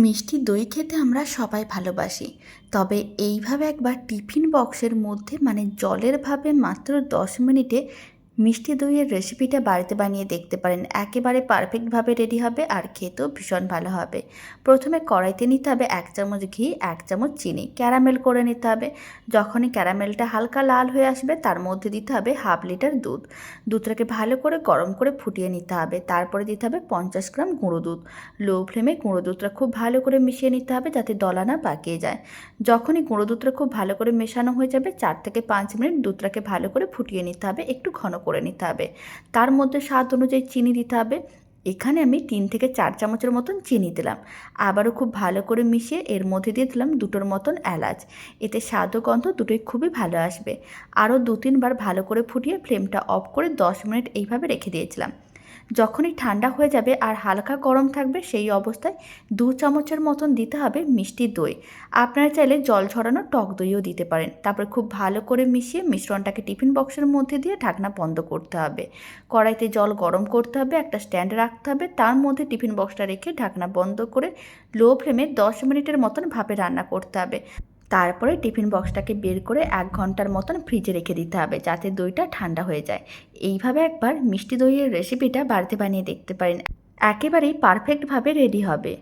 মিষ্টি দই খেতে আমরা সবাই ভালোবাসি। তবে এইভাবে একবার টিফিন বক্সের মধ্যে জলের ভাবে মাত্র ১০ মিনিটে মিষ্টি দইয়ের রেসিপিটা বাড়িতে বানিয়ে দেখতে পারেন। একেবারে পারফেক্টভাবে রেডি হবে আর খেতেও ভীষণ ভালো হবে। প্রথমে কড়াইতে নিতে হবে ১ চামচ ঘি, ১ চামচ চিনি, ক্যারামেল করে নিতে হবে। যখনই ক্যারামেলটা হালকা লাল হয়ে আসবে তার মধ্যে দিতে হবে ১/২ লিটার দুধ। দুধটাকে ভালো করে গরম করে ফুটিয়ে নিতে হবে। তারপরে দিতে হবে ৫০ গ্রাম গুঁড়ো দুধ। লো ফ্লেমে গুঁড়ো দুধটা খুব ভালো করে মিশিয়ে নিতে হবে যাতে দলা না পাকিয়ে যায়। যখনই গুঁড়ো দুধটা খুব ভালো করে মেশানো হয়ে যাবে ৪ থেকে ৫ মিনিট দুধটাকে ভালো করে ফুটিয়ে নিতে হবে, একটু ঘন করে নিতে হবে। তার মধ্যে স্বাদ অনুযায়ী চিনি দিতে হবে। এখানে আমি ৩ থেকে ৪ চামচের মতন চিনি দিলাম। আবারও খুব ভালো করে মিশিয়ে এর মধ্যে দিয়ে দিলাম ২টোর মতন এলাচ। এতে স্বাদ ও গন্ধ দুটোই খুবই ভালো আসবে। আরও ২-৩ বার ভালো করে ফুটিয়ে ফ্লেমটা অফ করে ১০ মিনিট এইভাবে রেখে দিয়েছিলাম। যখনই ঠান্ডা হয়ে যাবে আর হালকা গরম থাকবে সেই অবস্থায় ২ চামচের মতন দিতে হবে মিষ্টি দই। আপনারা চাইলে জল ঝরানো টক দইও দিতে পারেন। তারপর খুব ভালো করে মিশিয়ে মিশ্রণটাকে টিফিন বক্সের মধ্যে দিয়ে ঢাকনা বন্ধ করতে হবে। কড়াইতে জল গরম করতে হবে, একটা স্ট্যান্ড রাখতে হবে, তার মধ্যে টিফিন বক্সটা রেখে ঢাকনা বন্ধ করে লো ফ্লেমে ১০ মিনিটের মতন ভাপে রান্না করতে হবে। তারপরে টিফিন বক্সটাকে বের করে ১ ঘন্টার মতন ফ্রিজে রেখে দিতে হবে যাতে দইটা ঠান্ডা হয়ে যায়। এইভাবে একবার মিষ্টি দইয়ের রেসিপিটা বাড়িতে বানিয়ে দেখতে পারেন। একেবারেই পারফেক্টভাবে রেডি হবে।